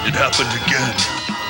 It happened again,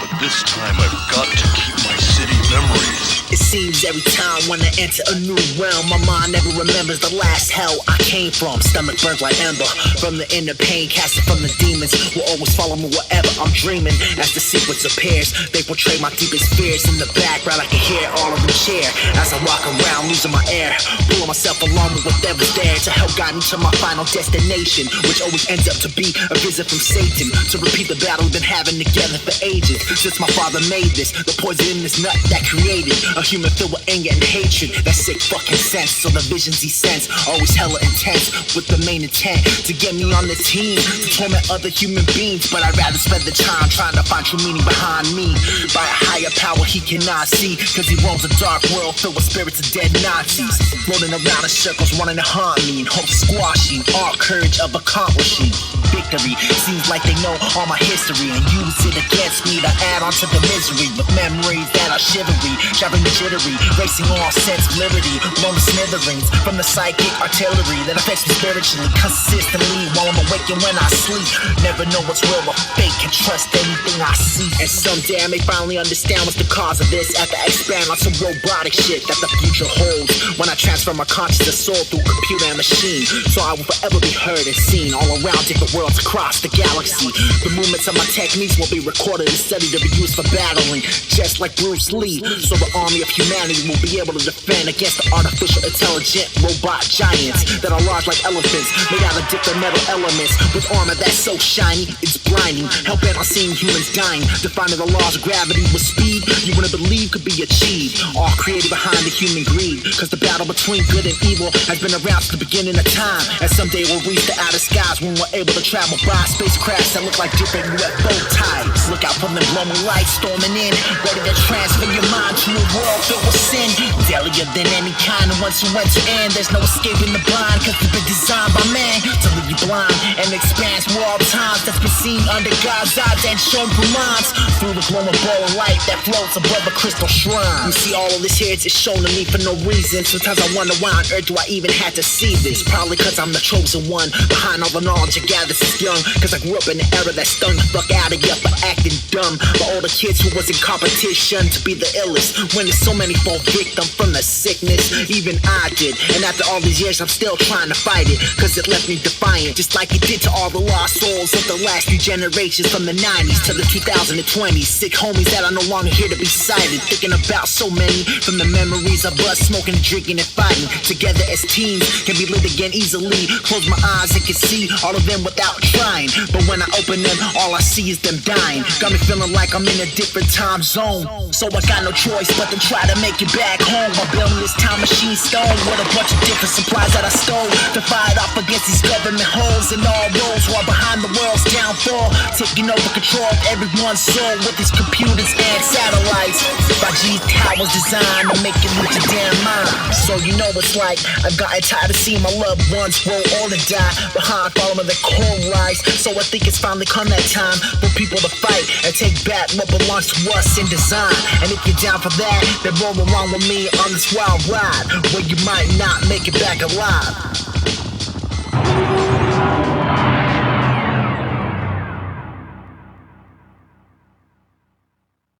but this time I've got to keep my city memories. It seems every time when I enter a new realm, my mind never remembers the last hell I came from. Stomach burns like ember from the inner pain, casted from the demons will always follow me wherever I'm dreaming. As the sequence appears, they portray my deepest fears. In the background I can hear all of them cheer as I walk around losing my air, pulling myself along with whatever's there to help guide me to my final destination, which always ends up to be a visit from Satan to repeat the battle we've been having together for ages. Since my father made this, the poison in this nut that created a human filled with anger and hatred. That sick fucking sense. So the visions he sends always hella intense, with the main intent to get me on the team to torment other human beings. But I'd rather spend the time trying to find true meaning behind me, by a higher power he cannot see, cause he roams a dark world filled with spirits of dead Nazis, floating around in circles wanting to haunt me, and hope squashing all courage of accomplishing victory. Seems like they know all my history and use it against me to add on to the misery, with memories that are shivery, driving me jittery, racing all sense of liberty, blown to smithereens from the psychic artillery that affects me spiritually, consistently while I'm awake and when I sleep. Never know what's real or fake, can trust anything I see. And someday I may finally understand what's the cause of this, after I expand on some robotic shit that the future holds, when I transfer my consciousness soul through computer and machine, so I will forever be heard and seen all around different worlds across the galaxy. The movements of my techniques will be recorded and studied to be used for battling, just like Bruce Lee, so the army of humanity will be able to defend against the artificial intelligent robot giants that are large like elephants, made out of different metal elements, with armor that's so shiny it's blinding, hell-bent on seeing humans dying, defining the laws of gravity with speed you wouldn't believe could be achieved, all created behind the human greed, cause the battle between good and evil has been around since the beginning of time, and someday we'll reach the outer skies when we're able to travel by spacecrafts that look like different UFO types. Look out for them glowing lights storming in, ready to transfer your mind to a world filled with sin, deadlier than any kind, and once you enter in, there's no escaping the blind, cause they've been designed by man to leave you blind, and expands for all times, that's been seen under God's eyes and shown through minds, through the glowing ball of light that floats above a crystal shrine. You see all of this here, it's shown to me for no reason. Sometimes I wonder why on earth do I even have to see this. Probably cause I'm the chosen one behind all the knowledge I gathered since young, cause I grew up in the era that stung the fuck out of you for acting dumb, by all the kids who was in competition to be the illest, when there's so many fall victim from the sickness. Even I did, and after all these years I'm still trying to fight it, cause it left me defiant, just like it did to all the lost souls of the last few generations, from the 90s to the 2020s. Sick homies that are no longer here to be cited, thinking about so many from the memories of us smoking, drinking and fighting together as teens, can be lit again easily. Close my eyes and can see all of them without trying, but when I open them all I see is them dying. Got me feeling like I'm in a different time zone, so I got no choice but to try to make it back home. I'm building this time machine stone with a bunch of different supplies that I stole to fight off against these government holes and all those who are behind the world's downfall, taking over control of everyone's soul with these computers and satellites. 5G towers designed to make it reach your damn mind. So you know it's like I've gotten tired of seeing my loved ones grow old and die behind following the core rise. So I think it's finally come that time for people to fight and take back what belongs to us in design. And if you're down for that, then roll along with me on this wild ride, where you might not make it back alive.